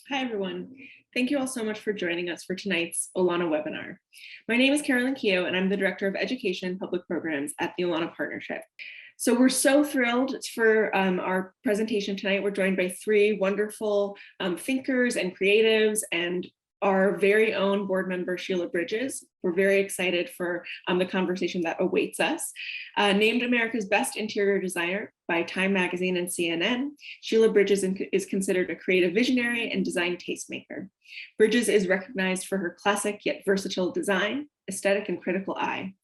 Hi, everyone. Thank you all so much for joining us for tonight's Olana webinar. My name is Carolyn Keogh, and I'm the Director of Education and Public Programs at the Olana Partnership. So we're so thrilled for our presentation tonight. We're joined by three wonderful thinkers and creatives and our very own board member, Sheila Bridges. We're very excited for the conversation that awaits us. Named America's Best Interior Designer by Time Magazine and CNN, Sheila Bridges is considered a creative visionary and design tastemaker. Bridges is recognized for her classic yet versatile design, aesthetic, and critical eye.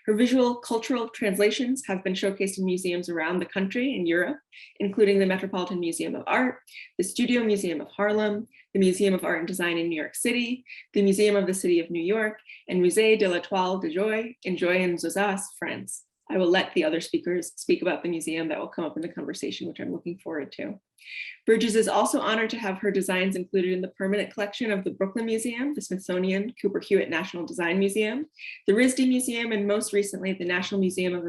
Her visual cultural translations have been showcased in museums around the country and Europe, including the Metropolitan Museum of Art, the Studio Museum of Harlem, the Museum of Art and Design in New York City, the Museum of the City of New York, and Musée de la Toile de Jouy in Jouy-en Josas France. I will let the other speakers speak about the museum that will come up in the conversation, which I'm looking forward to. Bridges is also honored to have her designs included in the permanent collection of the Brooklyn Museum, the Smithsonian Cooper-Hewitt National Design Museum, the RISD Museum, and most recently, the National Museum of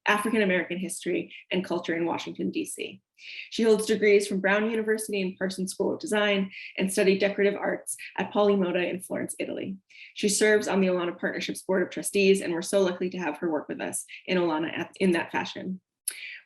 African American History and Culture in Washington, D.C. She holds degrees from Brown University and Parsons School of Design and studied decorative arts at Polimoda in Florence, Italy. She serves on the Olana Partnership's Board of Trustees, and we're so lucky to have her work with us in Olana in that fashion.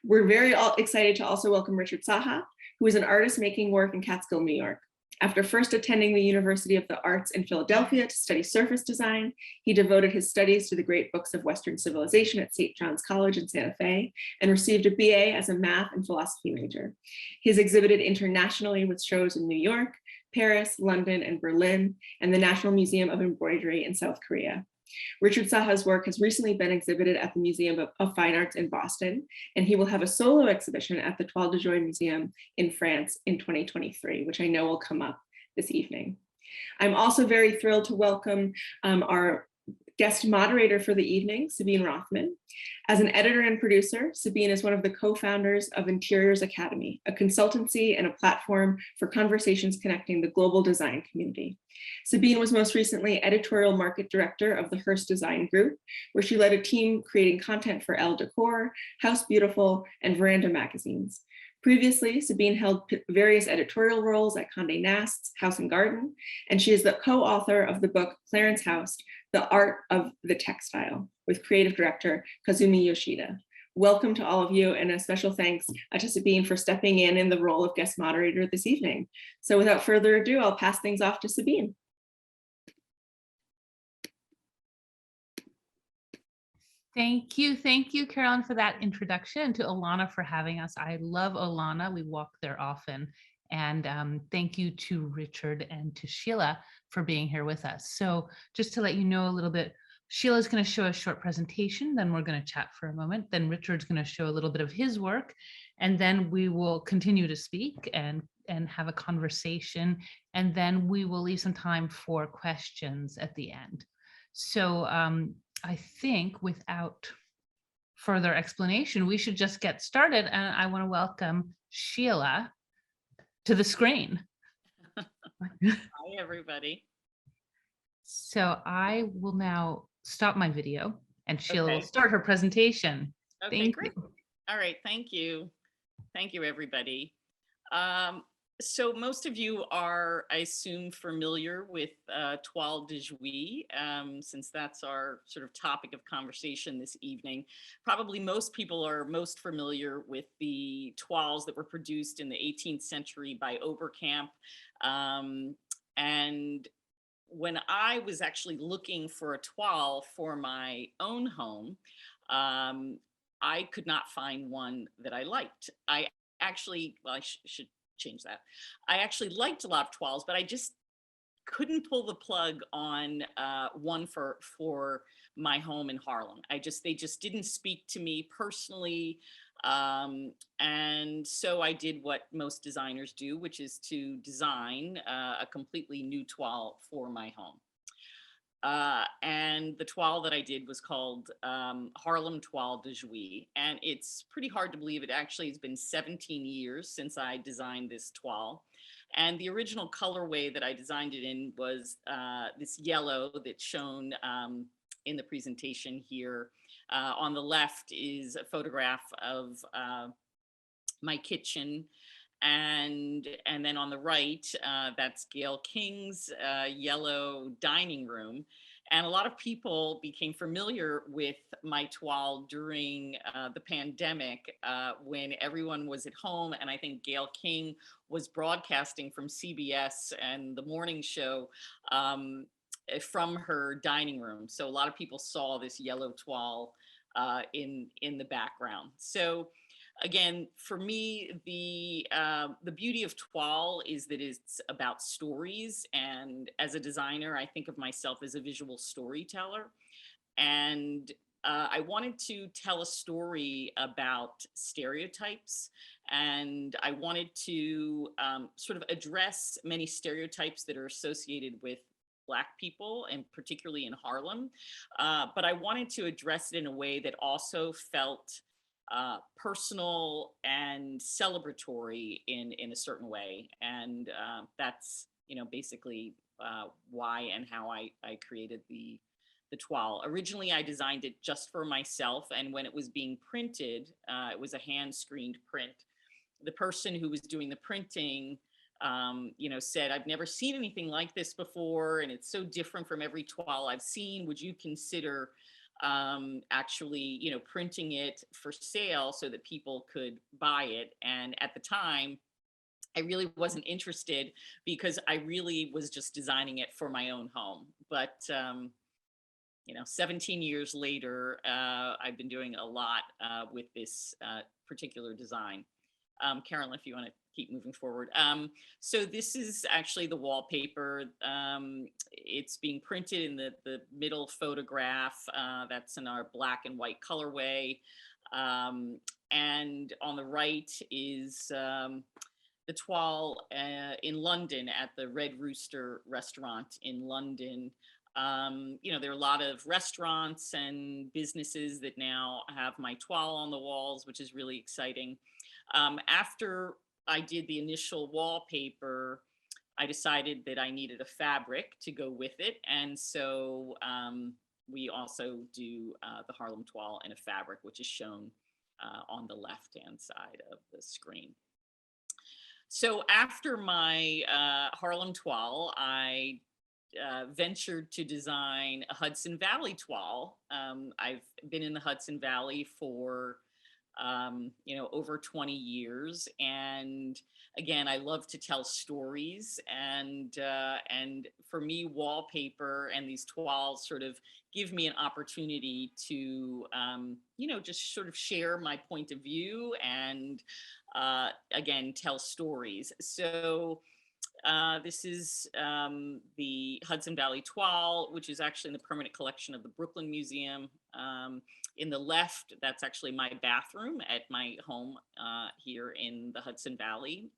We're very excited to also welcome Richard Saja, who is an artist making work in Catskill, New York. After first attending the University of the Arts in Philadelphia to study surface design, he devoted his studies to the great books of Western civilization at St. John's College in Santa Fe and received a BA as a math and philosophy major. He has exhibited internationally with shows in New York, Paris, London, and Berlin, and the National Museum of Embroidery in South Korea. Richard Saja's work has recently been exhibited at the Museum of Fine Arts in Boston, and he will have a solo exhibition at the Toile de Jouy Museum in France in 2023, which I know will come up this evening. I'm also very thrilled to welcome our guest moderator for the evening, Sabine Rothman. As an editor and producer, Sabine is one of the co-founders of Interiors Academy, a consultancy and a platform for conversations connecting the global design community. Sabine was most recently editorial market director of the Hearst Design Group, where she led a team creating content for Elle Decor, House Beautiful, and Veranda magazines. Previously, Sabine held various editorial roles at Condé Nast's House and Garden, and she is the co-author of the book Clarence House, The Art of the Textile, with creative director Kazumi Yoshida. Welcome to all of you, and a special thanks to Sabine for stepping in the role of guest moderator this evening. So without further ado, I'll pass things off to Sabine. Thank you, Carolyn, for that introduction, and to Olana for having us. I love Olana. We walk there often. And thank you to Richard and to Sheila for being here with us. So just to let you know a little bit, Sheila's going to show a short presentation, then we're going to chat for a moment. Then Richard's going to show a little bit of his work, and then we will continue to speak and have a conversation. And then we will leave some time for questions at the end. So I think without further explanation, we should just get started. And I want to welcome Sheila to the screen. Hi, everybody. So I will now stop my video and Sheila will Okay. start her presentation. Okay, Thank great. you. All right, thank you. Thank you, everybody. So most of you are, I assume, familiar with Toile de Jouy, since that's our sort of topic of conversation this evening. Probably most people are most familiar with the toiles that were produced in the 18th century by Oberkamp. And when I was actually looking for a toile for my own home, I could not find one that I liked. I actually, well, I should change that. I actually liked a lot of toiles, but I just couldn't pull the plug on one for my home in Harlem. They just didn't speak to me personally. And so I did what most designers do, which is to design a completely new toile for my home. And the toile that I did was called Harlem Toile de Jouy. And it's pretty hard to believe it actually has been 17 years since I designed this toile. And the original colorway that I designed it in was this yellow that's shown in the presentation here. On the left is a photograph of my kitchen. And then on the right, that's Gail King's yellow dining room. And a lot of people became familiar with my toile during the pandemic when everyone was at home. And I think Gail King was broadcasting from CBS and the morning show from her dining room. So a lot of people saw this yellow toile in the background. So again, for me, the beauty of toile is that it's about stories. And as a designer, I think of myself as a visual storyteller. And I wanted to tell a story about stereotypes. And I wanted to sort of address many stereotypes that are associated with Black people, and particularly in Harlem. But I wanted to address it in a way that also felt personal and celebratory in a certain way. And that's, basically why and how I created the toile. Originally, I designed it just for myself. And when it was being printed, it was a hand screened print. The person who was doing the printing said, "I've never seen anything like this before, and it's so different from every toile I've seen. Would you consider actually, printing it for sale so that people could buy it?" And at the time, I really wasn't interested because I really was just designing it for my own home. But 17 years later, I've been doing a lot with this particular design. Carolyn, if you want to keep moving forward. So this is actually the wallpaper. It's being printed in the middle photograph. That's in our black and white colorway. And on the right is the toile in London at the Red Rooster restaurant in London. There are a lot of restaurants and businesses that now have my toile on the walls, which is really exciting. After I did the initial wallpaper, I decided that I needed a fabric to go with it. And so we also do the Harlem toile in a fabric, which is shown on the left-hand side of the screen. So after my Harlem toile, I ventured to design a Hudson Valley toile. I've been in the Hudson Valley for over 20 years. And again, I love to tell stories. And for me, wallpaper and these toiles sort of give me an opportunity to, just sort of share my point of view and, again, tell stories. So this is the Hudson Valley toile, which is actually in the permanent collection of the Brooklyn Museum. In the left, that's actually my bathroom at my home here in the Hudson Valley.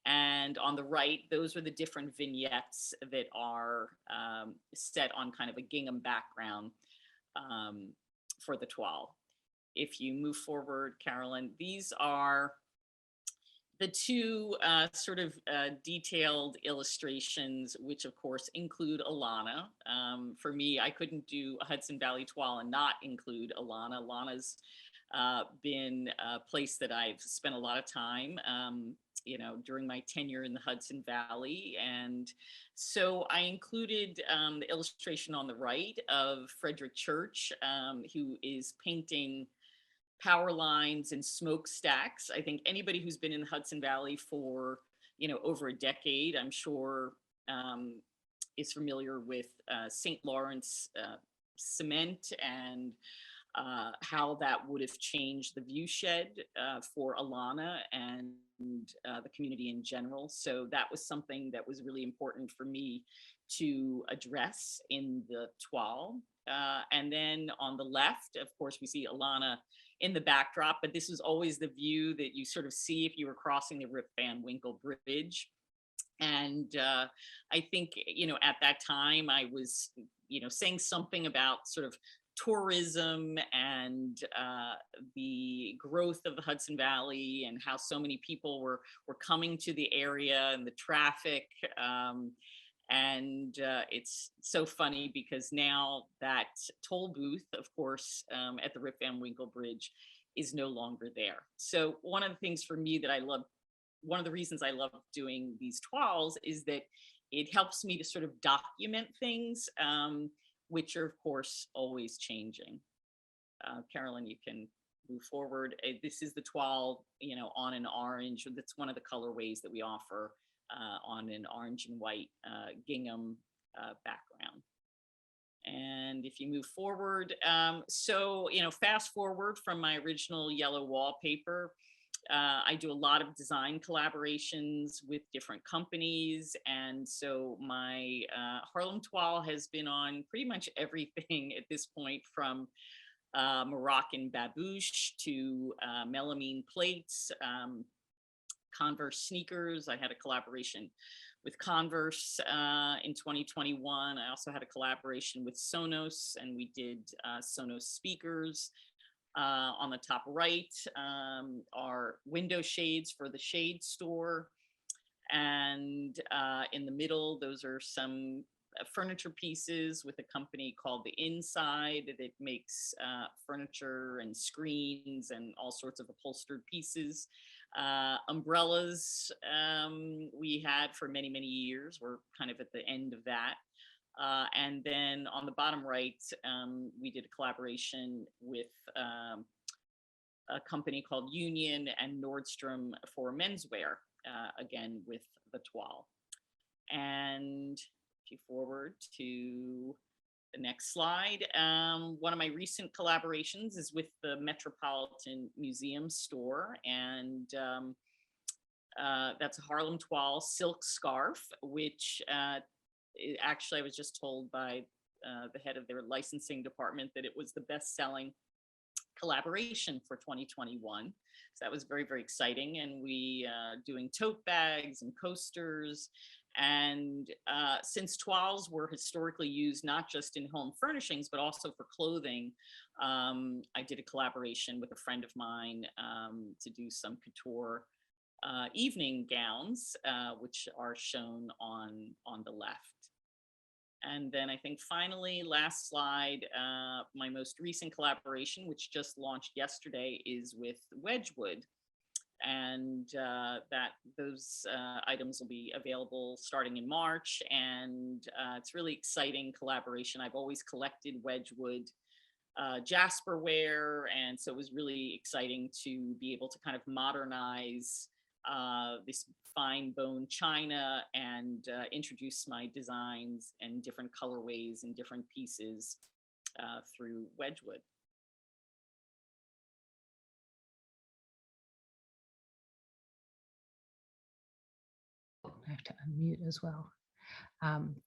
And on the right, those are the different vignettes that are set on kind of a gingham background for the toile. If you move forward, Carolyn, these are the two sort of detailed illustrations, which of course include Olana. For me, I couldn't do a Hudson Valley toile and not include Olana. Olana's been a place that I've spent a lot of time, during my tenure in the Hudson Valley. And so I included the illustration on the right of Frederic Church, who is painting power lines and smokestacks. I think anybody who's been in the Hudson Valley for, over a decade, I'm sure is familiar with St. Lawrence cement and how that would have changed the view shed for Olana and the community in general. So that was something that was really important for me to address in the toile. And then on the left, of course, we see Olana in the backdrop, but this was always the view that you sort of see if you were crossing the Rip Van Winkle Bridge. And I think, at that time I was, saying something about sort of tourism and the growth of the Hudson Valley and how so many people were coming to the area and the traffic. And it's so funny because now that toll booth, of course, at the Rip Van Winkle Bridge is no longer there. So one of the things for me that I love one of the reasons I love doing these toiles is that it helps me to sort of document things, which are of course always changing. Carolyn, you can move forward. This is the toile, on an orange. That's one of the colorways that we offer, on an orange and white gingham background. And if you move forward, fast forward from my original yellow wallpaper, I do a lot of design collaborations with different companies. And so my Harlem toile has been on pretty much everything at this point, from Moroccan babouche to melamine plates, Converse sneakers. I had a collaboration with Converse in 2021. I also had a collaboration with Sonos, and we did Sonos speakers. On the top right are window shades for the shade store. And in the middle, those are some furniture pieces with a company called The Inside that makes furniture and screens and all sorts of upholstered pieces. Umbrellas we had for many, many years. We're kind of at the end of that. And then on the bottom right, we did a collaboration with a company called Union and Nordstrom for menswear, again with the toile. And if you forward to the next slide, one of my recent collaborations is with the Metropolitan Museum store, and that's a Harlem toile silk scarf, which actually I was just told by the head of their licensing department that it was the best-selling collaboration for 2021. So that was very, very exciting. And we doing tote bags and coasters. And since toiles were historically used not just in home furnishings, but also for clothing, I did a collaboration with a friend of mine to do some couture evening gowns, which are shown on the left. And then I think finally, last slide, my most recent collaboration, which just launched yesterday, is with Wedgewood. And those items will be available starting in March. And it's really exciting collaboration. I've always collected Wedgewood Jasperware. And so it was really exciting to be able to kind of modernize this fine bone china and introduce my designs and different colorways and different pieces through Wedgewood. I have to unmute as well.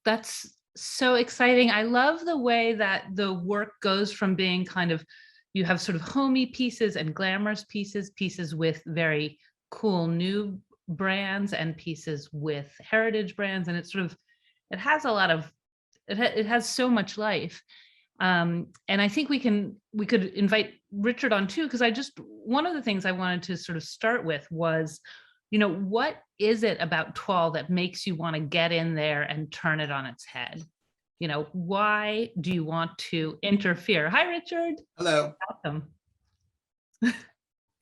That's so exciting. I love the way that the work goes from being kind of, you have sort of homey pieces and glamorous pieces with very cool new brands and pieces with heritage brands, and it's sort of, it has a lot of, it has so much life. And I think we could invite Richard on too, because one of the things I wanted to sort of start with was, what is it about toile that makes you want to get in there and turn it on its head? Why do you want to interfere? Hi, Richard. Hello. Welcome.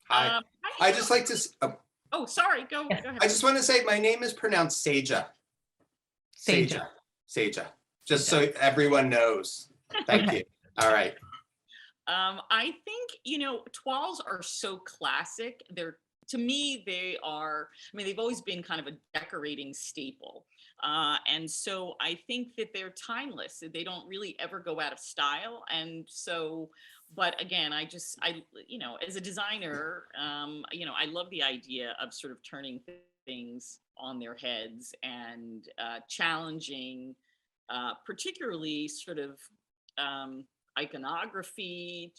Hi. I just like to. Oh, sorry. Go Yes. ahead. I just want to say my name is pronounced Saja. Saja. Saja. Just so everyone knows. Thank you. All right. I think, toiles are so classic. To me, they've always been kind of a decorating staple. And so I think that they're timeless. They don't really ever go out of style. And so, but again, as a designer, I love the idea of sort of turning things on their heads and challenging, particularly sort of iconography,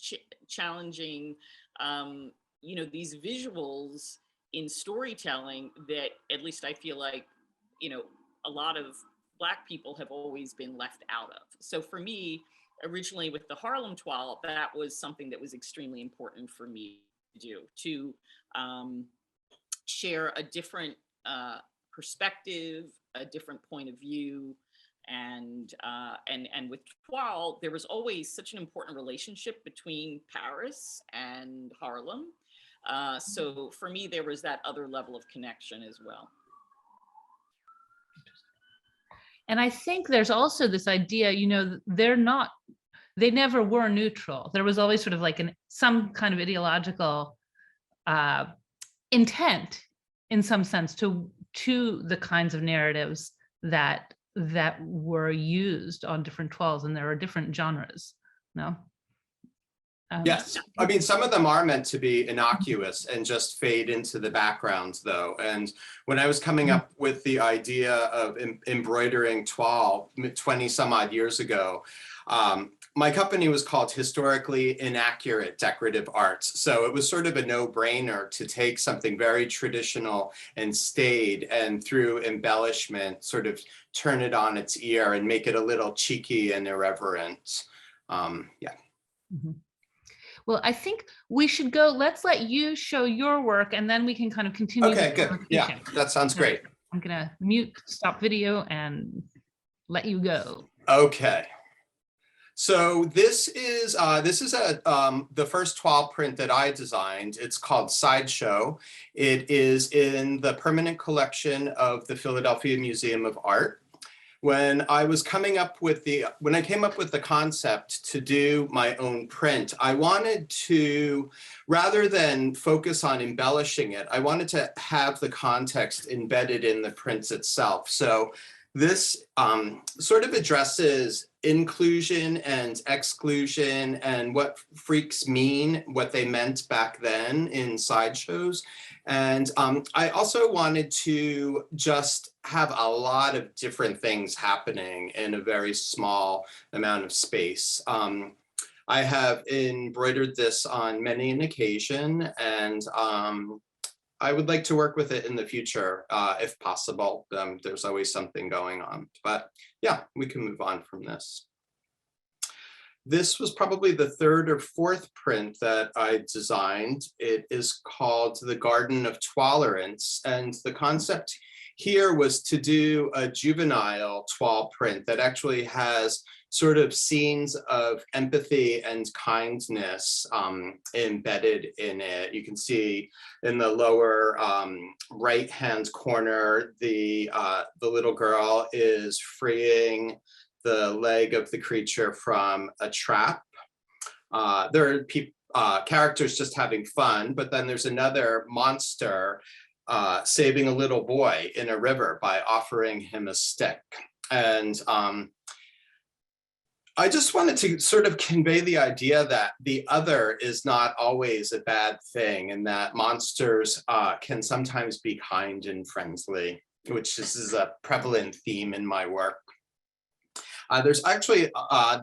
challenging, these visuals in storytelling that at least I feel like, a lot of Black people have always been left out of. So for me, originally with the Harlem toile, that was something that was extremely important for me to do, to share a different perspective, a different point of view. And with toile, there was always such an important relationship between Paris and Harlem. So for me, there was that other level of connection as well. And I think there's also this idea, you know, they never were neutral. There was always sort of like some kind of ideological intent in some sense to the kinds of narratives that were used on different toiles, and there are different genres. No. Yes, I mean, some of them are meant to be innocuous and just fade into the background, though. And when I was coming up with the idea of embroidering toile 20 some odd years ago, my company was called Historically Inaccurate Decorative Arts. So it was sort of a no-brainer to take something very traditional and staid, and through embellishment, sort of turn it on its ear and make it a little cheeky and irreverent. Yeah. Mm-hmm. Well, I think we should go. Let's let you show your work, and then we can kind of continue. Okay, good. Yeah, that sounds great. I'm gonna stop video and let you go. Okay. So this is the first toile print that I designed. It's called Sideshow. It is in the permanent collection of the Philadelphia Museum of Art. When I came up with the concept to do my own print, I wanted to, rather than focus on embellishing it, I wanted to have the context embedded in the prints itself. So this sort of addresses inclusion and exclusion and what freaks mean, what they meant back then in sideshows. And I also wanted to just have a lot of different things happening in a very small amount of space. I have embroidered this on many an occasion, and I would like to work with it in the future, if possible. There's always something going on, but yeah, we can move on from this. This was probably the third or fourth print that I designed. It is called The Garden of Tolerance, and the concept here was to do a juvenile toile print that actually has sort of scenes of empathy and kindness embedded in it. You can see in the lower right-hand corner, the little girl is freeing the leg of the creature from a trap. There are characters just having fun, but then there's another monster saving a little boy in a river by offering him a stick. And I just wanted to sort of convey the idea that the other is not always a bad thing, and that monsters can sometimes be kind and friendly, which is a prevalent theme in my work. There's actually,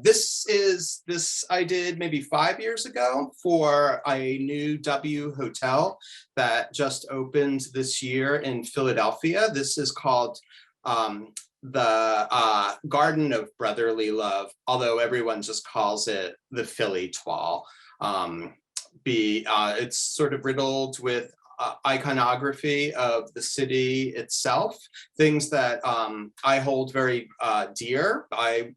this I did maybe 5 years ago for a new W hotel that just opened this year in Philadelphia. This is called the Garden of Brotherly Love, although everyone just calls it the Philly toile. It's sort of riddled with iconography of the city itself, things that I hold very dear. I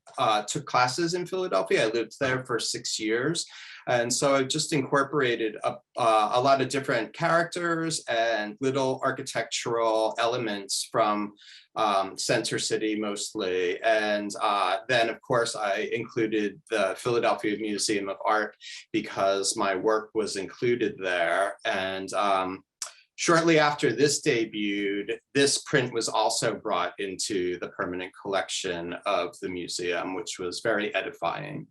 took classes in Philadelphia. I lived there for 6 years. And so I've just incorporated a lot of different characters and little architectural elements from Center City mostly. And then of course I included the Philadelphia Museum of Art because my work was included there. And shortly after this debuted, this print was also brought into the permanent collection of the museum, which was very edifying.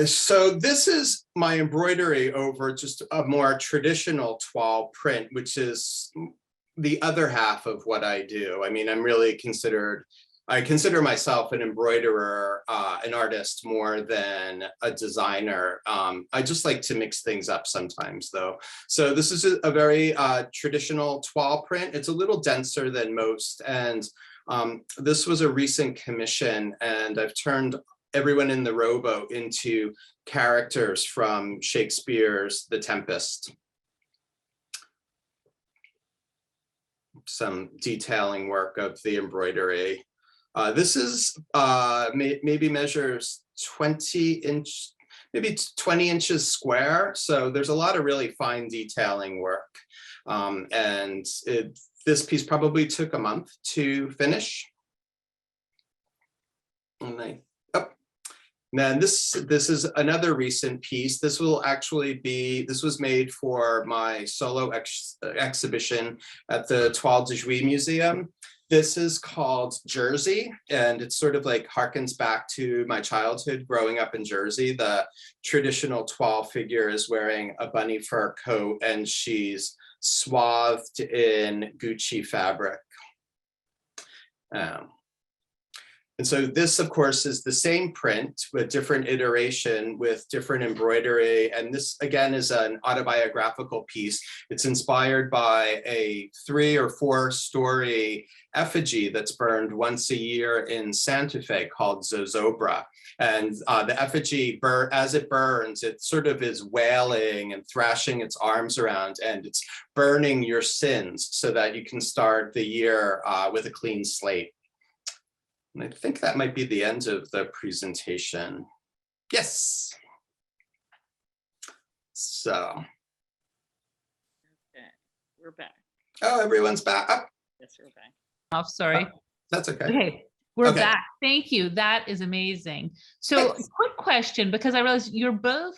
So this is my embroidery over just a more traditional toile print, which is the other half of what I do. I mean, I consider myself an embroiderer, an artist more than a designer. I just like to mix things up sometimes though. So this is a very traditional toile print. It's a little denser than most. And this was a recent commission, and I've turned everyone in the rowboat into characters from Shakespeare's The Tempest. Some detailing work of the embroidery. This is maybe measures 20 inch, maybe 20 inches square. So there's a lot of really fine detailing work. This piece probably took a month to finish. And then this is another recent piece. This was made for my solo exhibition at the Toile de Jouy Museum. This is called Jersey, and it sort of like harkens back to my childhood growing up in Jersey. The traditional toile figure is wearing a bunny fur coat, and she's swathed in Gucci fabric. And so this, of course, is the same print with different iteration with different embroidery. And this, again, is an autobiographical piece. It's inspired by a 3 or 4 story effigy that's burned once a year in Santa Fe called Zozobra. And the effigy, as it burns, it sort of is wailing and thrashing its arms around, and it's burning your sins so that you can start the year with a clean slate. And I think that might be the end of the presentation. Yes. So. Okay, we're back. Oh, everyone's back. Oh. Yes, we're back. Oh, sorry. Oh, that's okay. Okay, we're Okay. back. Thank you. That is amazing. So, Thanks. quick question, because I realize you're both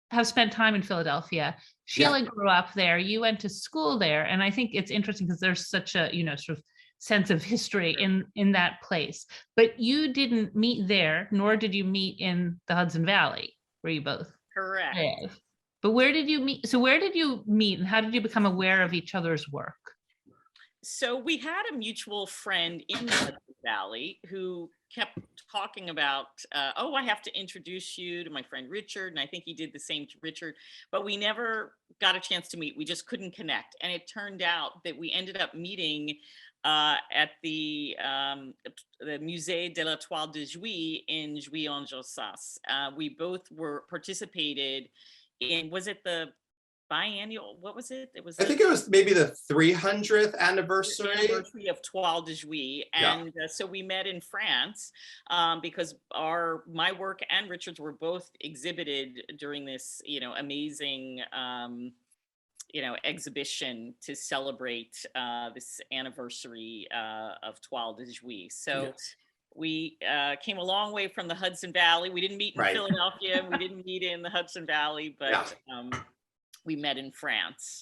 have spent time in Philadelphia. Sheila grew up there. You went to school there, and I think it's interesting because there's such a sort of sense of history in that place. But you didn't meet there, nor did you meet in the Hudson Valley, where you both Correct. live. But where did you meet? So where did you meet, and how did you become aware of each other's work? So we had a mutual friend in the Hudson Valley who kept talking about, oh, I have to introduce you to my friend Richard. And I think he did the same to Richard, but we never got a chance to meet. We just couldn't connect. And it turned out that we ended up meeting at the Musée de la Toile de Jouy in Jouy-en Josas. We both participated in, was it the biennial? What was it? It was. I think it was maybe the 300th anniversary of Toile de Jouy, and so we met in France because my work and Richard's were both exhibited during this, amazing, exhibition to celebrate this anniversary of Toile de Jouy. So. Yes. We came a long way from the Hudson Valley. We didn't meet in Philadelphia. We didn't meet in the Hudson Valley, but we met in France,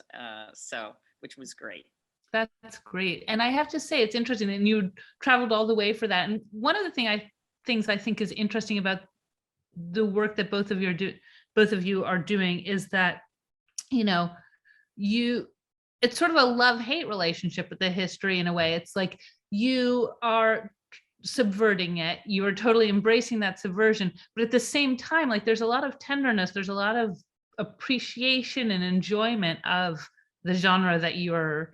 which was great. That's great. And I have to say, it's interesting, and you traveled all the way for that. And one of the things I think is interesting about the work that both of you are doing is that, it's sort of a love-hate relationship with the history in a way. It's like you are subverting it, you are totally embracing that subversion, but at the same time, like, there's a lot of tenderness, there's a lot of appreciation and enjoyment of the genre that you're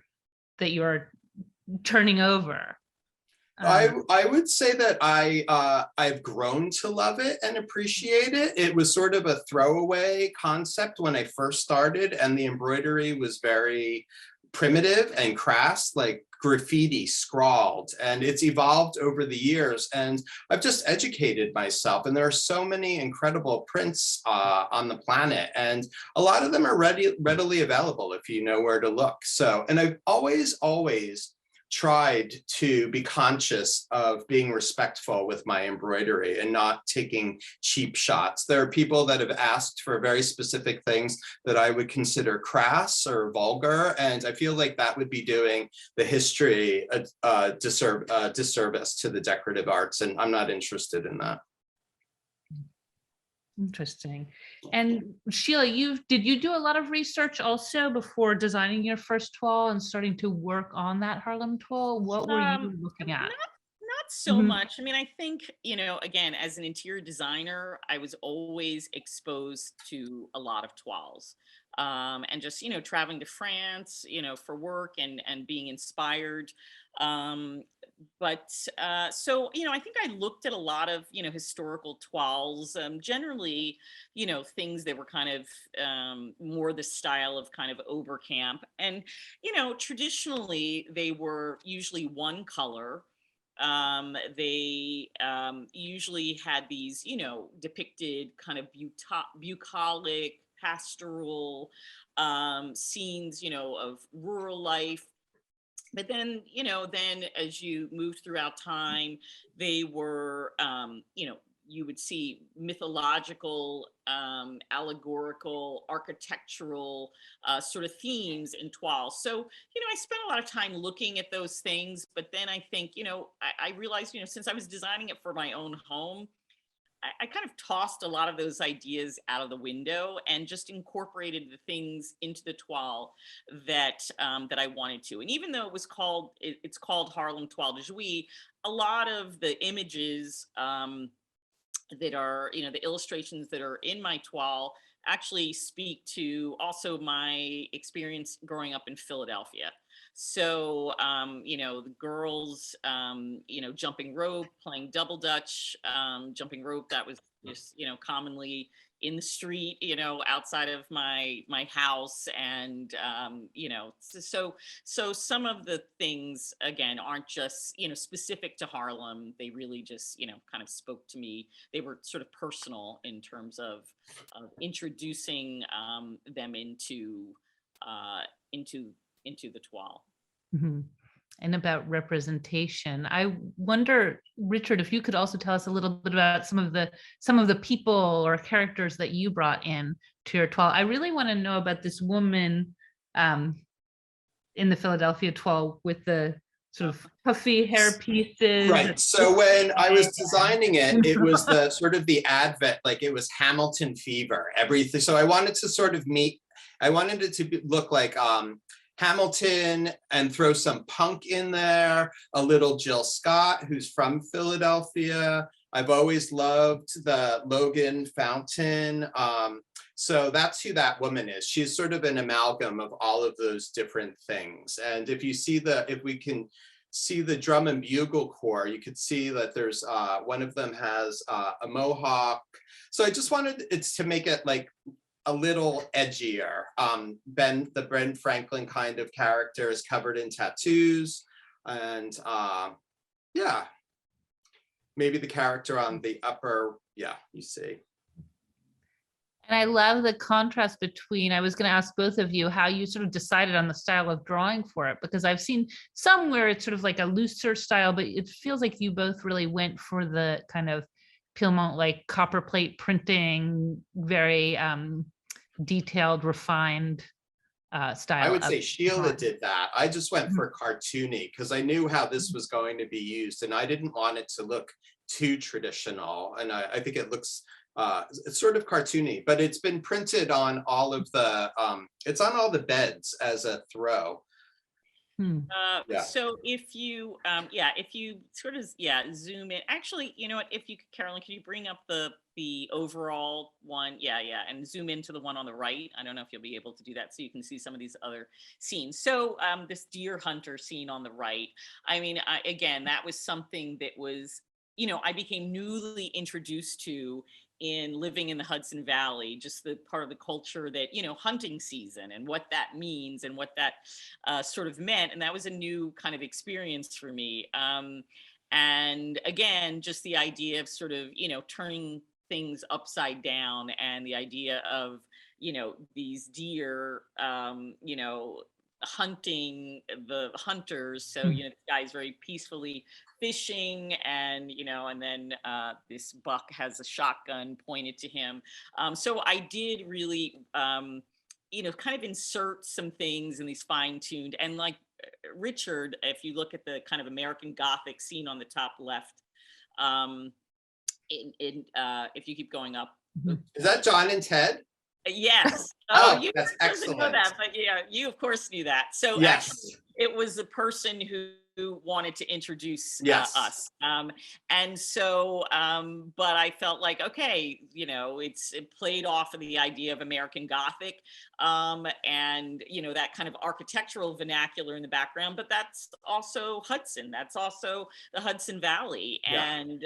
turning over. I would say that I've grown to love it and appreciate it. It was sort of a throwaway concept when I first started, and the embroidery was very primitive and crass, like graffiti scrawled, and it's evolved over the years, and I've just educated myself, and there are so many incredible prints on the planet, and a lot of them are readily available if you know where to look. So, and I've always tried to be conscious of being respectful with my embroidery and not taking cheap shots. There are people that have asked for very specific things that I would consider crass or vulgar, and I feel like that would be doing the history a disservice to the decorative arts, and I'm not interested in that. Interesting. And Sheila, did you do a lot of research also before designing your first toile and starting to work on that Harlem toile? What were you looking at? Not so much. I mean, I think, again, as an interior designer, I was always exposed to a lot of toiles. And just, traveling to France, for work and being inspired. So, I think I looked at a lot of, historical toiles, generally, things that were kind of more the style of kind of Oberkamp. And, traditionally, they were usually one color They usually had these, depicted kind of bucolic, pastoral scenes, of rural life. But then, then as you move throughout time, they were, you would see mythological, allegorical, architectural sort of themes in toile. So, I spent a lot of time looking at those things, but then I think, I realized, since I was designing it for my own home, I kind of tossed a lot of those ideas out of the window and just incorporated the things into the toile that that I wanted to. And even though it's called Harlem Toile de Jouy, a lot of the images that are, the illustrations that are in my toile actually speak to also my experience growing up in Philadelphia. So, the girls, jumping rope, playing double dutch, jumping rope, that was just, commonly in the street, outside of my house. And, so some of the things, again, aren't just, specific to Harlem. They really just, kind of spoke to me. They were sort of personal in terms of introducing them into the toile. Mhm. And about representation, I wonder, Richard, if you could also tell us a little bit about some of the people or characters that you brought in to your toile. I really want to know about this woman in the Philadelphia toile with the sort of puffy hair pieces. Right. So when I was designing it, it was the sort of the advent, like it was Hamilton fever, everything. So I wanted to sort of I wanted it to look like Hamilton and throw some punk in there, a little Jill Scott, who's from Philadelphia. I've always loved the Logan Fountain. So that's who that woman is. She's sort of an amalgam of all of those different things. And if we can see the drum and bugle corps, you could see that there's one of them has a mohawk. So I just wanted it to make it like a little edgier. The Ben Franklin kind of character is covered in tattoos, and yeah, maybe the character on the upper, yeah, you see. And I love the contrast between, I was going to ask both of you how you sort of decided on the style of drawing for it, because I've seen some where it's sort of like a looser style, but it feels like you both really went for the kind of Piedmont, like copperplate printing, very detailed, refined style. I would say Sheila did that. I just went for cartoony because I knew how this was going to be used, and I didn't want it to look too traditional. And I think it looks it's sort of cartoony, but it's been printed on all of the it's on all the beds as a throw. So if you sort of zoom in, actually, you know what, if you could, Carolyn, can you bring up the overall one, and zoom into the one on the right? I don't know if you'll be able to do that, so you can see some of these other scenes. So this deer hunter scene on the right, I mean, again, that was something that was, I became newly introduced to in living in the Hudson Valley, just the part of the culture that, hunting season and what that means and what that sort of meant. And that was a new kind of experience for me. And again, just the idea of sort of, turning things upside down, and the idea of, these deer, hunting the hunters. So, the guy's very peacefully fishing, and and then this buck has a shotgun pointed to him. So I did really kind of insert some things in these fine-tuned, and like Richard, if you look at the kind of American Gothic scene on the top left, if you keep going up, is that John and Ted? Yes. Oh, you that's excellent. know that, but you of course knew that. So yes, actually, it was the person who wanted to introduce us. And so, but I felt like, okay, it played off of the idea of American Gothic, and that kind of architectural vernacular in the background. But that's also Hudson. That's also the Hudson Valley, and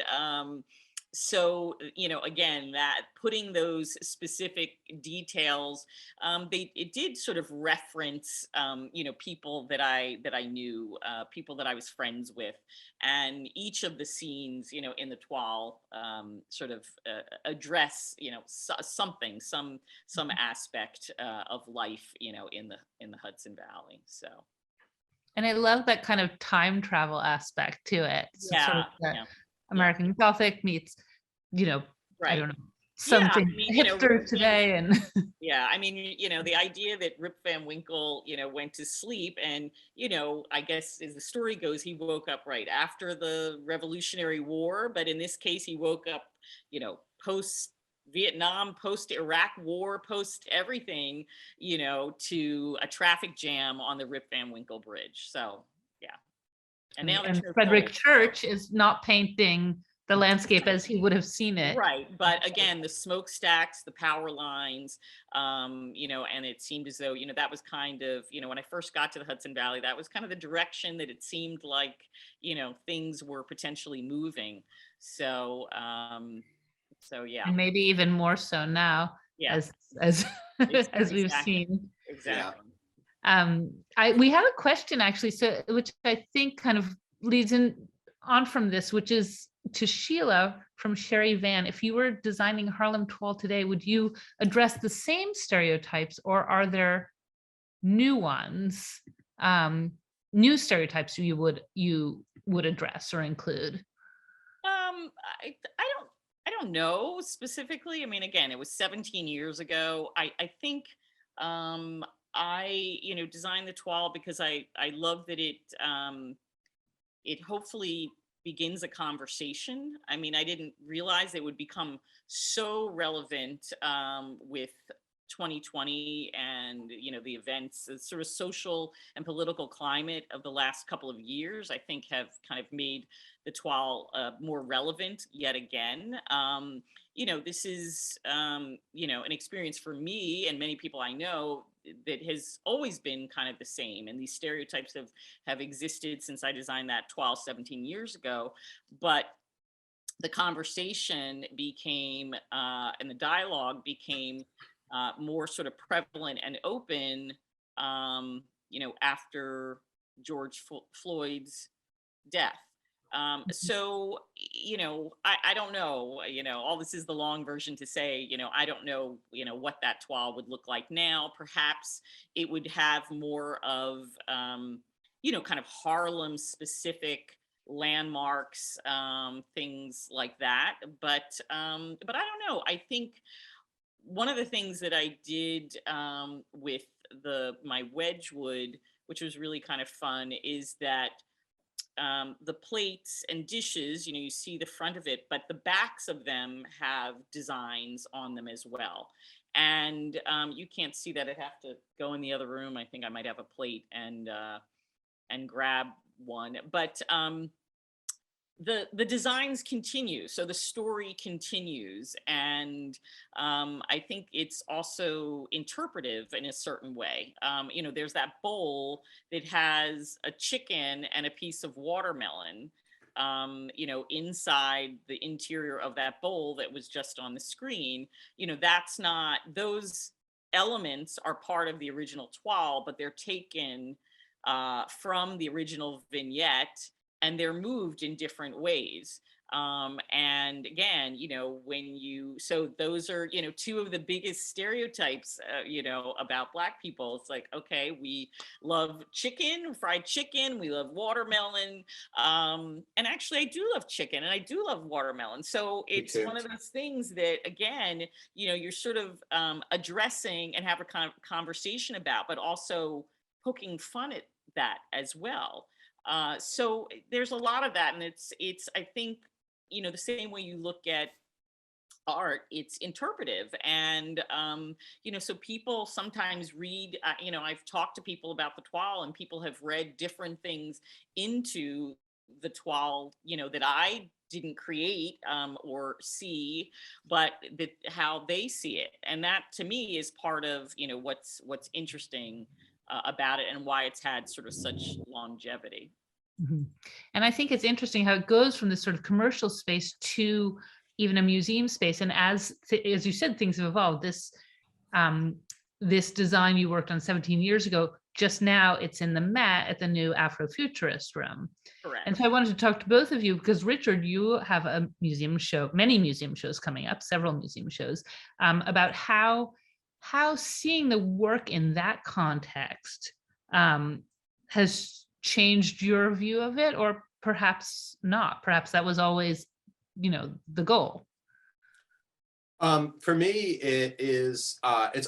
so, again, that putting those specific details, it did sort of reference, people that I knew, people that I was friends with, and each of the scenes, in the toile, sort of address, something, some aspect of life, in the Hudson Valley. So. And I love that kind of time travel aspect to it. So sort Yeah, of the yeah, American Gothic meets, I right. don't know, Yeah, something hipster today. And Yeah, I mean, the idea that Rip Van Winkle, went to sleep and, I guess as the story goes, he woke up right after the Revolutionary War, but in this case, he woke up, post Vietnam, post Iraq War, post everything, to a traffic jam on the Rip Van Winkle Bridge. So, yeah. And now the and church Frederic holds, Church is not painting the landscape as he would have seen it. right, but again, the smokestacks, the power lines, and it seemed as though, that was kind of, when I first got to the Hudson Valley, that was kind of the direction that it seemed like, things were potentially moving. So, yeah, And maybe even more so now, yeah, as as we've exactly, seen. exactly. We have a question actually, so which I think kind of leads on from this, which is to Sheila from Sherry Van. If you were designing Harlem Toile today, would you address the same stereotypes, or are there new ones, new stereotypes you would address or include? I don't know specifically. I mean, again, it was 17 years ago. I think I designed the toile because I love that it hopefully begins a conversation. I mean, I didn't realize it would become so relevant with 2020 and the events, the sort of social and political climate of the last couple of years, I think have kind of made the toile more relevant yet again. This is an experience for me and many people I know that has always been kind of the same, and these stereotypes have existed since I designed that toile 17 years ago. But the conversation became and the dialogue became more sort of prevalent and open, after George Floyd's death. So, I don't know, all this is the long version to say, I don't know, what that toile would look like now. Perhaps it would have more of, kind of Harlem specific landmarks, things like that. But I don't know. I think one of the things that I did with my Wedgewood, which was really kind of fun, is that the plates and dishes, you see the front of it, but the backs of them have designs on them as well. And you can't see that. I'd have to go in the other room. I think I might have a plate and grab one. But the designs continue, so the story continues, and I think it's also interpretive in a certain way. There's that bowl that has a chicken and a piece of watermelon, inside the interior of that bowl that was just on the screen. That's not, those elements are part of the original toile, but they're taken from the original vignette, and they're moved in different ways. And again, so those are, two of the biggest stereotypes, about Black people. It's like, okay, we love chicken, fried chicken, we love watermelon. And actually I do love chicken and I do love watermelon. So it's one of those things that, again, you're sort of addressing and have a conversation about, but also poking fun at that as well. So there's a lot of that, and it's I think, the same way you look at art, it's interpretive. And so people sometimes read, I've talked to people about the toile, and people have read different things into the toile, that I didn't create or see, but how they see it. And that to me is part of what's interesting about it, and why it's had sort of such longevity. Mm-hmm. And I think it's interesting how it goes from this sort of commercial space to even a museum space. And as you said, things have evolved. This design you worked on 17 years ago, just now it's in the Met at the new Afrofuturist room. Correct. And so I wanted to talk to both of you because Richard, you have a museum show, many museum shows coming up, several museum shows, about how seeing the work in that context has changed your view of it, or perhaps not. Perhaps that was always, the goal. For me, it's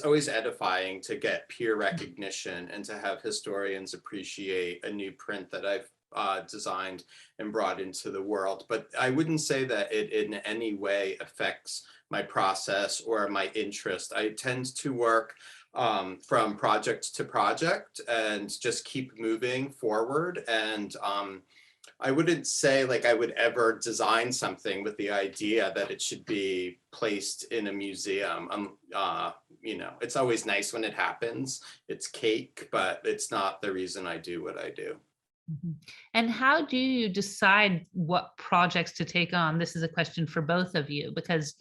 always edifying to get peer recognition and to have historians appreciate a new print that I've designed and brought into the world. But I wouldn't say that it in any way affects my process or my interest. I tend to work from project to project and just keep moving forward. And I wouldn't say like I would ever design something with the idea that it should be placed in a museum. It's always nice when it happens. It's cake, but it's not the reason I do what I do. Mm-hmm. And how do you decide what projects to take on? This is a question for both of you, because,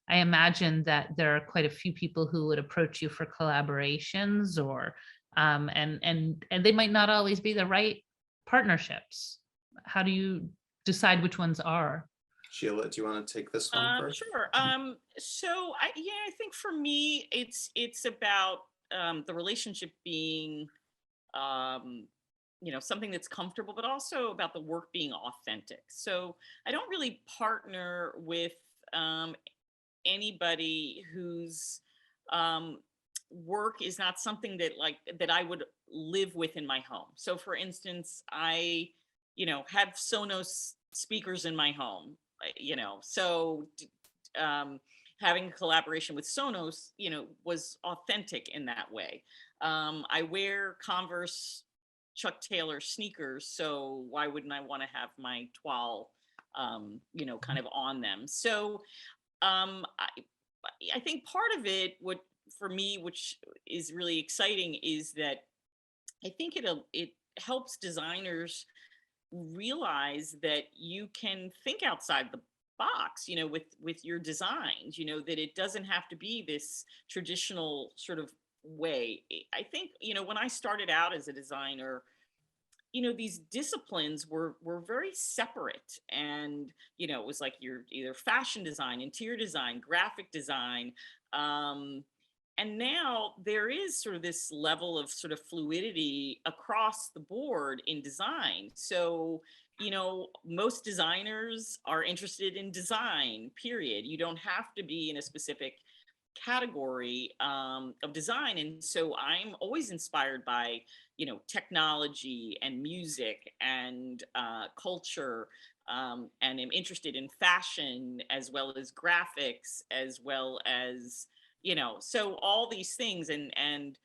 I imagine that there are quite a few people who would approach you for collaborations, or and they might not always be the right partnerships. How do you decide which ones are? Sheila, do you want to take this one first? Sure. So I think for me, it's about the relationship being, something that's comfortable, but also about the work being authentic. So I don't really partner with anybody whose work is not something that I would live with in my home. So for instance, I have Sonos speakers in my home, so having a collaboration with Sonos, was authentic in that way. I wear Converse Chuck Taylor sneakers, so why wouldn't I want to have my toile, kind of on them? So I think part of it, for me, which is really exciting, is that I think it helps designers realize that you can think outside the box, with your designs, that it doesn't have to be this traditional sort of way. I think, when I started out as a designer, these disciplines were very separate, and it was like you're either fashion design, interior design, graphic design, and now there is sort of this level of sort of fluidity across the board in design. So most designers are interested in design, period. You don't have to be in a specific category of design. And so I'm always inspired by technology and music and culture, and am interested in fashion as well as graphics, as well as so all these things. And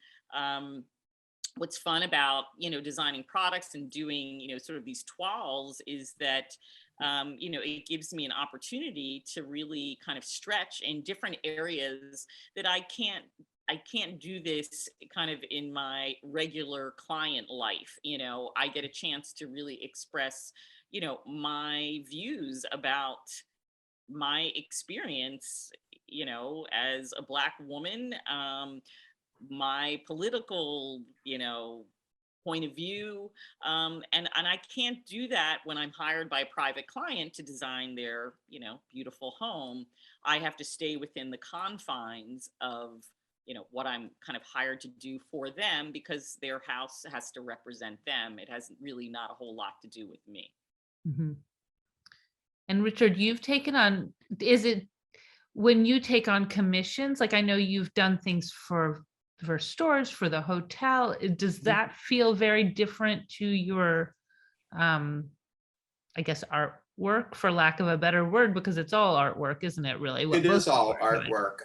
what's fun about designing products and doing sort of these toiles is that it gives me an opportunity to really kind of stretch in different areas that I can't do this kind of in my regular client life. I get a chance to really express my views about my experience as a Black woman, my political point of view, and I can't do that when I'm hired by a private client to design their beautiful home. I have to stay within the confines of what I'm kind of hired to do for them, because their house has to represent them. It has really not a whole lot to do with me. Mm-hmm. And Richard, you've taken on, is it when you take on commissions, like I know you've done things for stores, for the hotel, does that feel very different to your, I guess, artwork, for lack of a better word, because it's all artwork, isn't it, really? It is all artwork.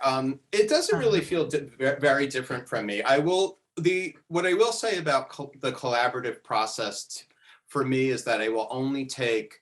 It doesn't really feel very different from me. What I will say about the collaborative process for me is that I will only take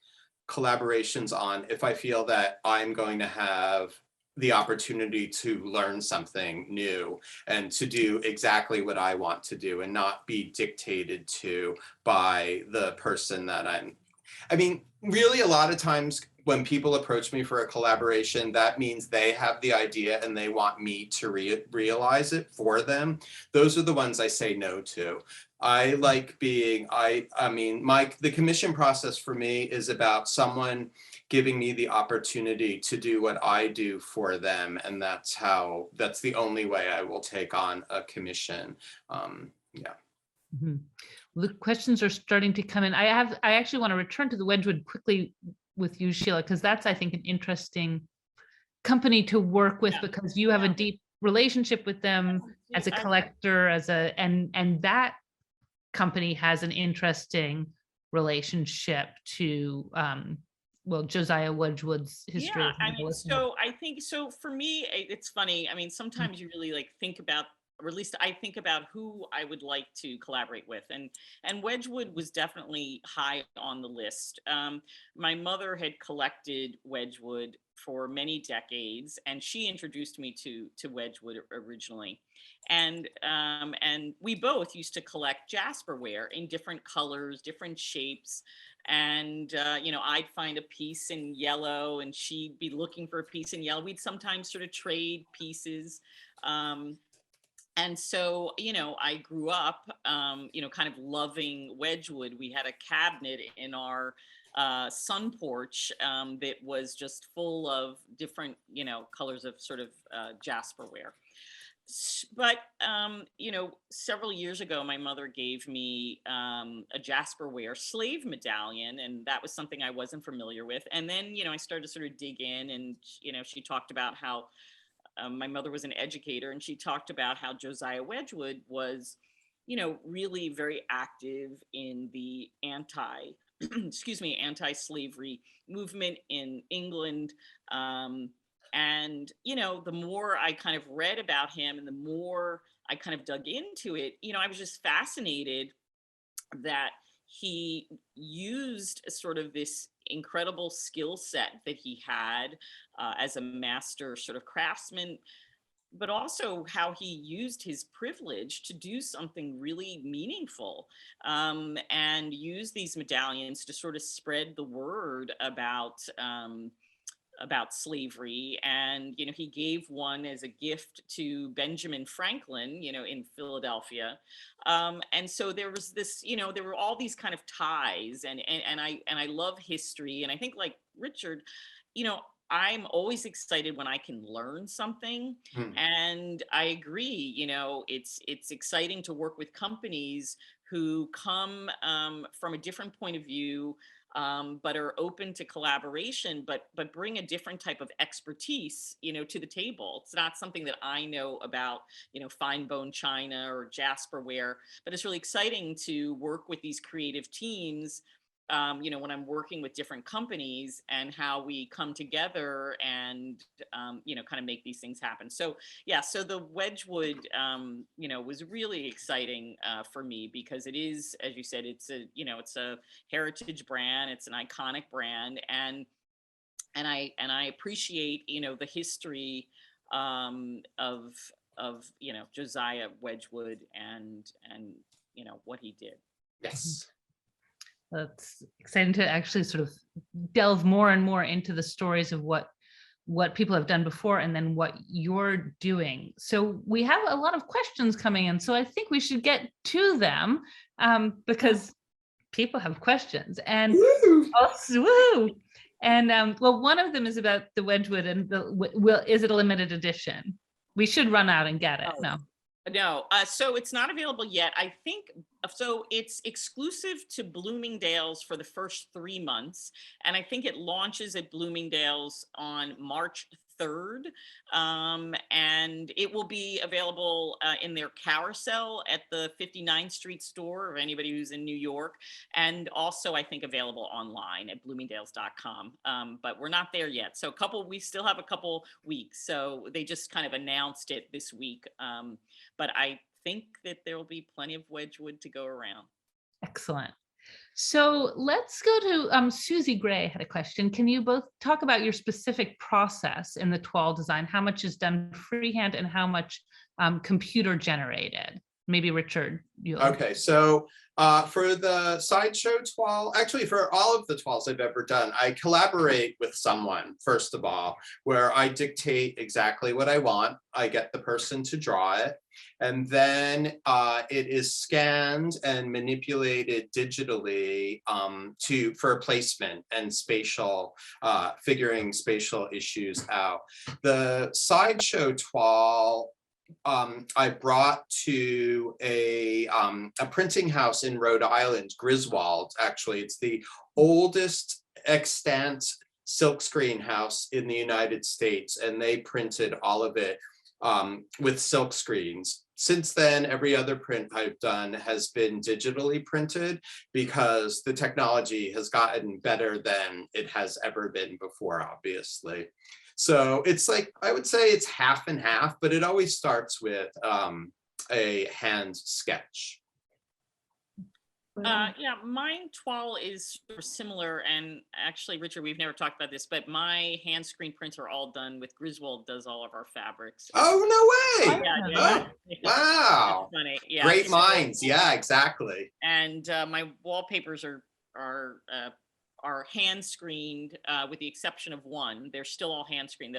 collaborations on if I feel that I'm going to have the opportunity to learn something new and to do exactly what I want to do and not be dictated to by the person that I mean, really a lot of times when people approach me for a collaboration, that means they have the idea and they want me to realize it for them. Those are the ones I say no to. I like being, I mean, the commission process for me is about someone giving me the opportunity to do what I do for them. And that's the only way I will take on a commission. Yeah. Mm-hmm. Well, the questions are starting to come in. I actually want to return to the Wedgewood quickly with you, Sheila, because that's, I think, an interesting company to work with, because you have a deep relationship with them as a collector, and that company has an interesting relationship to Josiah Wedgwood's history. Yeah, I mean, so I think, so for me, it's funny. I mean, sometimes you really like think about, or at least I think about who I would like to collaborate with. And Wedgwood was definitely high on the list. My mother had collected Wedgwood for many decades, and she introduced me to Wedgwood originally. And we both used to collect Jasperware in different colors, different shapes. And, I'd find a piece in yellow and she'd be looking for a piece in yellow. We'd sometimes sort of trade pieces. And so, I grew up, kind of loving Wedgwood. We had a cabinet in our sun porch that was just full of different, colors of sort of Jasperware. But, several years ago, my mother gave me a Jasperware slave medallion, and that was something I wasn't familiar with. And then, I started to sort of dig in, and, she talked about how my mother was an educator, and she talked about how Josiah Wedgwood was, really very active in the anti-slavery movement in England. And, the more I kind of read about him and the more I kind of dug into it, I was just fascinated that he used sort of this incredible skill set that he had as a master sort of craftsman, but also how he used his privilege to do something really meaningful, and use these medallions to sort of spread the word about slavery. And, he gave one as a gift to Benjamin Franklin, in Philadelphia. And so there was this, there were all these kind of ties, and I love history. And I think, like Richard, I'm always excited when I can learn something. And I agree, it's exciting to work with companies who come from a different point of view, but are open to collaboration, but bring a different type of expertise, to the table. It's not something that I know about, fine bone china or Jasperware, but it's really exciting to work with these creative teams, when I'm working with different companies, and how we come together and, kind of make these things happen. So, yeah, so the Wedgwood, was really exciting for me, because it is, as you said, it's a heritage brand, it's an iconic brand, and I appreciate, the history of Josiah Wedgwood and what he did. Yes. That's exciting to actually sort of delve more and more into the stories of what people have done before, and then what you're doing. So we have a lot of questions coming in, so I think we should get to them, because people have questions. And one of them is about the Wedgwood, and is it a limited edition? We should run out and get it. No, so it's not available yet. I think, so it's exclusive to Bloomingdale's for the first 3 months. And I think it launches at Bloomingdale's on March 3rd. And it will be available in their carousel at the 59th Street store, or anybody who's in New York. And also, I think, available online at bloomingdales.com. But we're not there yet. So we still have a couple weeks. So they just kind of announced it this week. But I think that there will be plenty of Wedgwood to go around. Excellent. So let's go to Susie Gray had a question. Can you both talk about your specific process in the toile design? How much is done freehand and how much computer generated? maybe Richard. Okay, so for the sideshow toile, actually for all of the toiles I've ever done, I collaborate with someone, first of all, where I dictate exactly what I want. I get the person to draw it, and then it is scanned and manipulated digitally for placement and spatial, figuring spatial issues out. The sideshow toile I brought to a printing house in Rhode Island, Griswold, actually. It's the oldest extant silkscreen house in the United States, and they printed all of it with silk screens. Since then, every other print I've done has been digitally printed because the technology has gotten better than it has ever been before, obviously. So it's like, I would say it's half and half, but it always starts with a hand sketch. Yeah, mine toile is sort of similar, and actually, Richard, we've never talked about this, but my hand screen prints are all done with Griswold. Does all of our fabrics. Oh, no way! Yeah. Wow! That's funny. Yeah, great minds. Yeah, exactly. And my wallpapers are hand screened, with the exception of one. They're still all hand screened.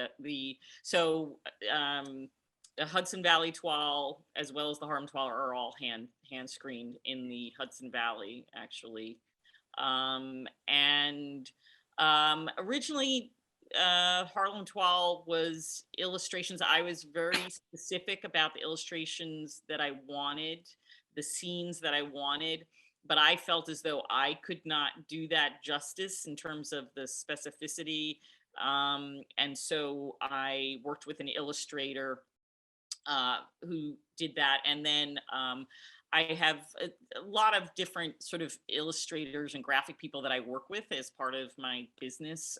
The Hudson Valley toile, as well as the Harlem toile, are all hand screened in the Hudson Valley, actually. Originally, Harlem toile was illustrations. I was very specific about the illustrations that I wanted, the scenes that I wanted, but I felt as though I could not do that justice in terms of the specificity. And so I worked with an illustrator who did that. And then I have a lot of different sort of illustrators and graphic people that I work with as part of my business.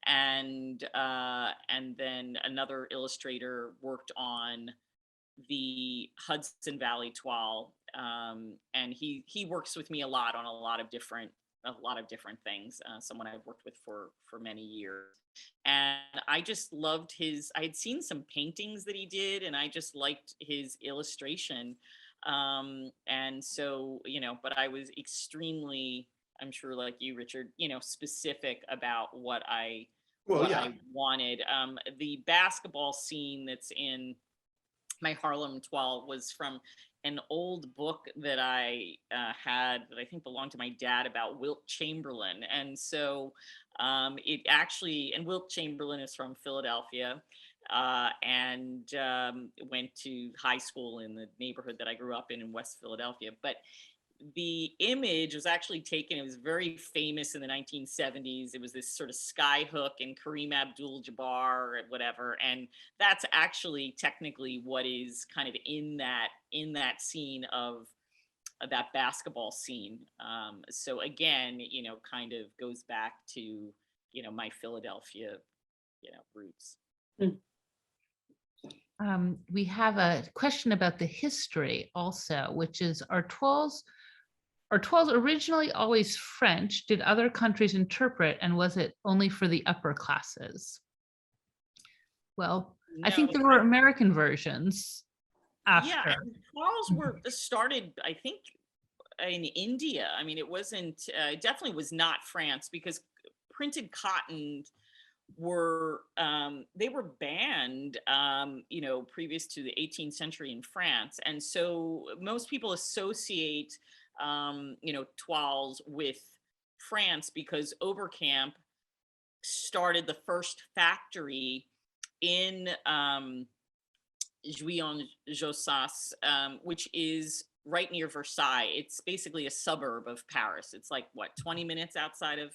And then another illustrator worked on the Hudson Valley toile. And he works with me a lot on a lot of different things. Someone I've worked with for many years. And I just loved I had seen some paintings that he did, and I just liked his illustration. And so, but I was extremely, I'm sure like you, Richard, specific about what I wanted. The basketball scene that's in my Harlem toile was from an old book that I had that I think belonged to my dad about Wilt Chamberlain. And so it actually, and Wilt Chamberlain is from Philadelphia, and went to high school in the neighborhood that I grew up in West Philadelphia. But the image was actually taken, it was very famous in the 1970s. It was this sort of sky hook and Kareem Abdul-Jabbar or whatever. And that's actually technically what is kind of in that scene of that basketball scene. So again, kind of goes back to, my Philadelphia, roots. We have a question about the history also, which is, are toiles originally always French? Did other countries interpret, and was it only for the upper classes? Well, no, I think there were American versions after. Yeah, toiles were started, I think, in India. I mean, it wasn't, it definitely was not France, because printed cotton were they were banned previous to the 18th century in France. And so most people associate toiles with France because Oberkamp started the first factory in Jouy-en Josas, which is right near Versailles. It's basically a suburb of Paris. It's like, what, 20 minutes outside of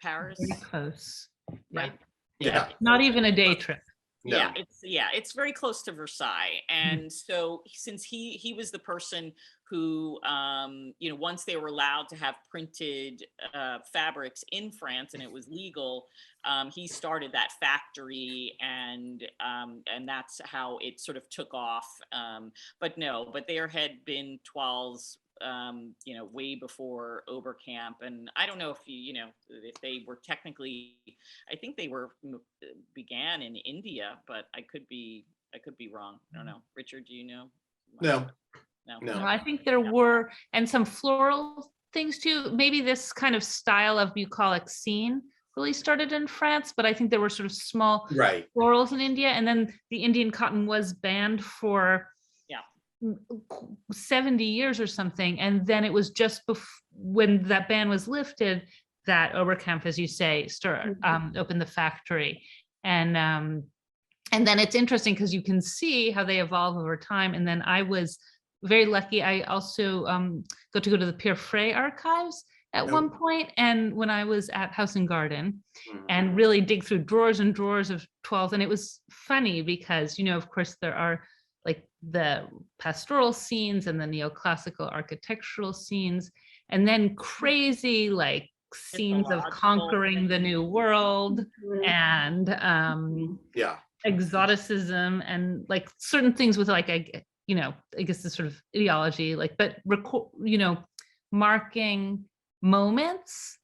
Paris? Very close. Right. Yeah. Not even a day trip. No. It's very close to Versailles. And so since he was the person who, once they were allowed to have printed fabrics in France and it was legal, he started that factory, and that's how it sort of took off. But there had been toiles way before Oberkamp. And I don't know if if they were technically, I think they began in India, but I could be wrong. I don't know. Richard, do you know? No, No. no. I think there were, and some floral things too. Maybe this kind of style of bucolic scene really started in France, but I think there were sort of small Right. florals in India, and then the Indian cotton was banned for 70 years or something, and then it was just when that ban was lifted that Oberkampf, as you say, opened the factory, and then it's interesting because you can see how they evolve over time. And then I was very lucky. I also got to go to the Pierre Frey archives at one point, and when I was at House and Garden, and really dig through drawers and drawers of 12s, and it was funny because, you know, of course there are like the pastoral scenes and the neoclassical architectural scenes, and then crazy like scenes of conquering the new world and exoticism and like certain things with like, I guess this sort of ideology, like, but marking moments.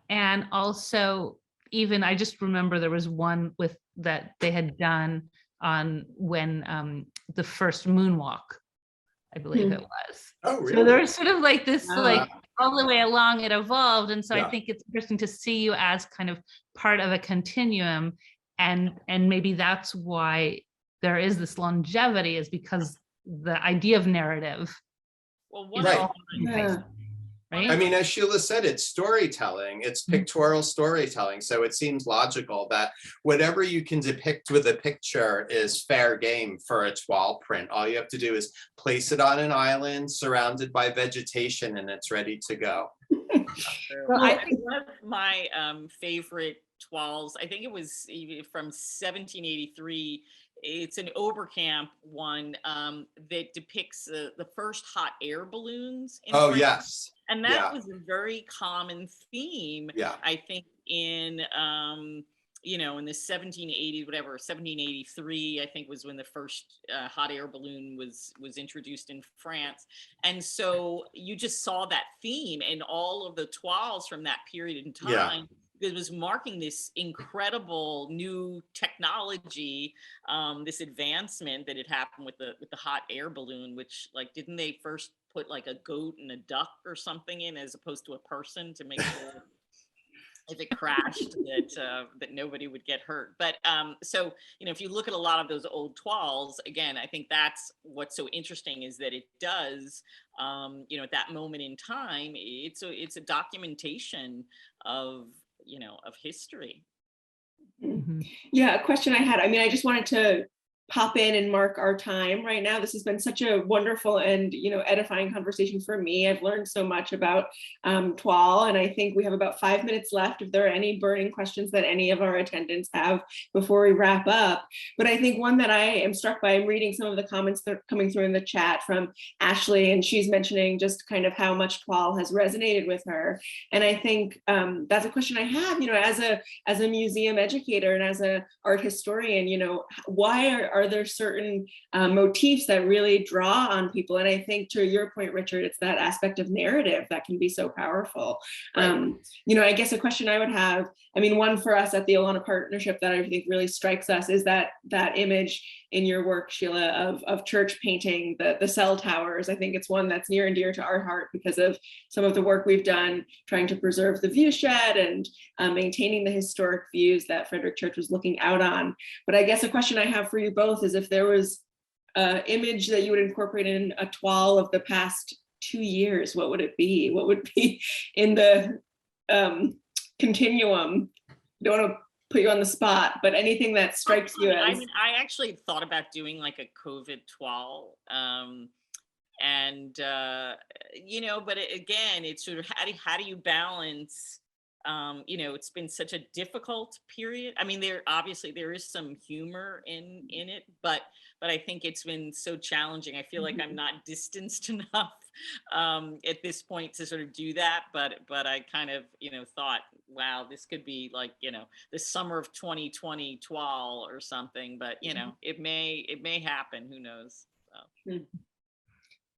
And also even, I just remember there was one with that they had done on when the first moonwalk, I believe it was. Oh, really? So there's sort of like this, like all the way along it evolved. And so I think it's interesting to see you as kind of part of a continuum. And maybe that's why there is this longevity, is because the idea of narrative. Well, right? I mean, as Sheila said, it's storytelling, it's pictorial storytelling. So it seems logical that whatever you can depict with a picture is fair game for a toile print. All you have to do is place it on an island surrounded by vegetation and it's ready to go. Well, I think one of my favorite toiles, I think it was from 1783. It's an Oberkampf one that depicts the first hot air balloons in France. Yes. And that was a very common theme, I think, in in the 1780s, 1783, I think, was when the first hot air balloon was introduced in France. And so you just saw that theme in all of the toiles from that period in time. It was marking this incredible new technology, this advancement that had happened with the hot air balloon, which, like, didn't they first put like a goat and a duck or something in as opposed to a person to make sure if it crashed that nobody would get hurt. But so, if you look at a lot of those old toiles, again, I think that's what's so interesting, is that it does, at that moment in time, it's a documentation of history. Yeah, a question I had, I mean, I just wanted to pop in and mark our time right now. This has been such a wonderful and edifying conversation for me. I've learned so much about toile, and I think we have about 5 minutes left if there are any burning questions that any of our attendants have before we wrap up. But I think one that I am struck by, I'm reading some of the comments that are coming through in the chat from Ashley, and she's mentioning just kind of how much toile has resonated with her. And I think that's a question I have, as a museum educator and as an art historian, why are there certain motifs that really draw on people? And I think, to your point, Richard, it's that aspect of narrative that can be so powerful. Right. I guess a question I would have, I mean, one for us at the Olana Partnership that I think really strikes us is that image in your work, Sheila, of Church painting the cell towers. I think it's one that's near and dear to our heart because of some of the work we've done trying to preserve the view shed and maintaining the historic views that Frederic Church was looking out on. But I guess a question I have for you both is, if there was an image that you would incorporate in a toile of the past 2 years, what would it be? What would be in the continuum? Don't want to put you on the spot, but anything that strikes you as... I mean, I actually thought about doing like a COVID toile. But again, it's sort of how do you balance, it's been such a difficult period. I mean, there is some humor in it, but I think it's been so challenging. I feel like I'm not distanced enough at this point to sort of do that. But I kind of, thought, wow, this could be like, the summer of 2020 toile or something. But, it may happen. Who knows? So.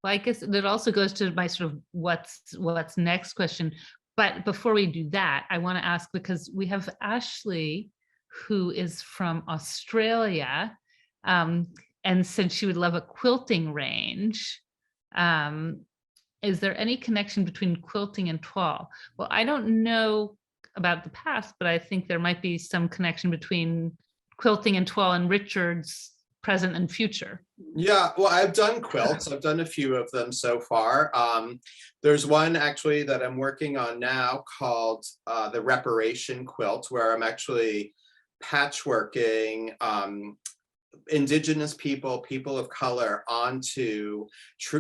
Well, I guess that also goes to my sort of what's next question. But before we do that, I want to ask, because we have Ashley, who is from Australia. and said she would love a quilting range. Is there any connection between quilting and toile? Well, I don't know about the past, but I think there might be some connection between quilting and toile and Richard's present and future. Yeah, well, I've done quilts. I've done a few of them so far. There's one actually that I'm working on now called the reparation quilt, where I'm actually patchworking Indigenous people of color onto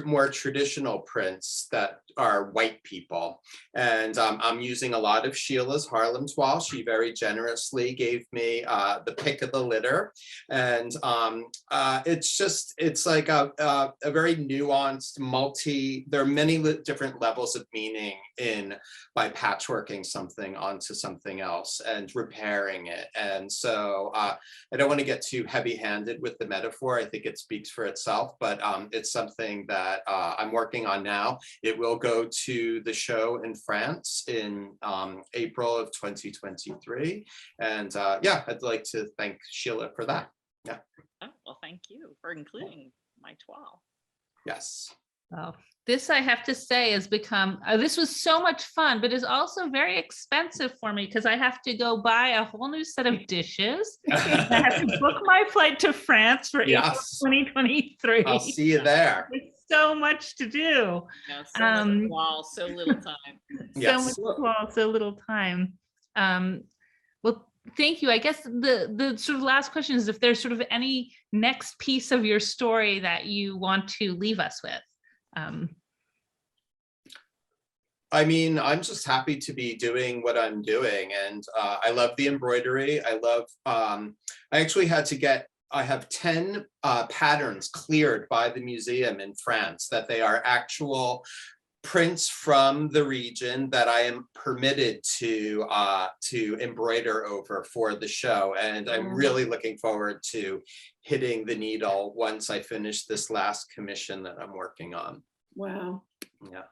more traditional prints that are white people. And I'm using a lot of Sheila's Harlem toile. She very generously gave me the pick of the litter. And it's like a very nuanced there are many different levels of meaning by patchworking something onto something else and repairing it. And so I don't want to get too heavy-handed with the metaphor. I think it speaks for itself, but it's something that I'm working on now. It will go to the show in France in April of 2023. And yeah, I'd like to thank Sheila for that. Yeah. Oh, well, thank you for including my toile. Yes. Well, this I have to say has become, this was so much fun, but is also very expensive for me because I have to go buy a whole new set of dishes. I have to book my flight to France for April 2023. I'll see you there. There's so much to do. Yeah, so much toile, so little time. So much toile, so little time. Well, thank you. I guess the sort of last question is if there's sort of any next piece of your story that you want to leave us with. I mean, I'm just happy to be doing what I'm doing, and I love the embroidery. I love, I actually had to I have 10 patterns cleared by the museum in France that they are actual prints from the region that I am permitted to embroider over for the show. And I'm really looking forward to hitting the needle once I finish this last commission that I'm working on. Wow. Yeah.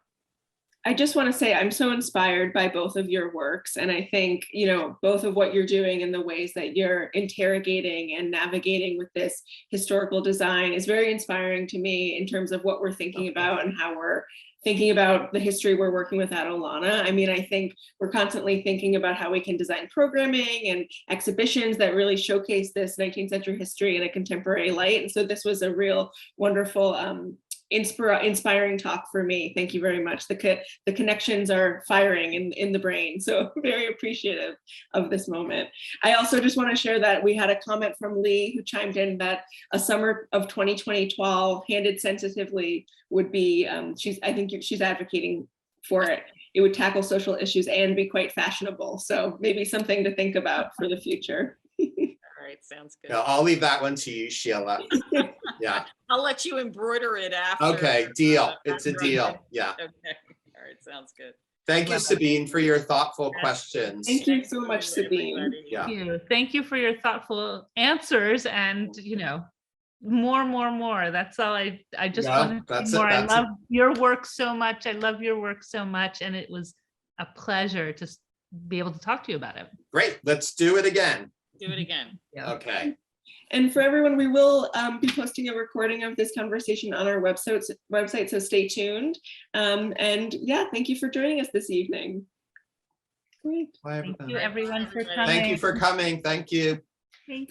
I just want to say I'm so inspired by both of your works. And I think, you know, both of what you're doing and the ways that you're interrogating and navigating with this historical design is very inspiring to me in terms of what we're thinking about and how we're thinking about the history we're working with at Olana. I mean, I think we're constantly thinking about how we can design programming and exhibitions that really showcase this 19th century history in a contemporary light. And so this was a real wonderful, inspiring talk for me. Thank you very much. The connections are firing in the brain. So very appreciative of this moment. I also just want to share that we had a comment from Lee who chimed in that a summer of 2012 handed sensitively would be, I think she's advocating for it. It would tackle social issues and be quite fashionable. So maybe something to think about for the future. All right, sounds good. Yeah, I'll leave that one to you, Sheila. Yeah. I'll let you embroider it after. Okay, deal. It's a deal. Yeah. Okay. All right, sounds good. Thank you, Sabine, for your thoughtful questions. Thank you so much, Sabine. Yeah. Thank you. Thank you for your thoughtful answers and, you know, more. That's all I just want to see more. I love your work so much. I love your work so much. And it was a pleasure to be able to talk to you about it. Great. Let's do it again. Do it again. Yeah. Okay. And for everyone, we will be posting a recording of this conversation on our website, so stay tuned. And yeah, thank you for joining us this evening. Great. Bye, Thank you, everyone, for coming. Thank you for coming. Thank you. Thank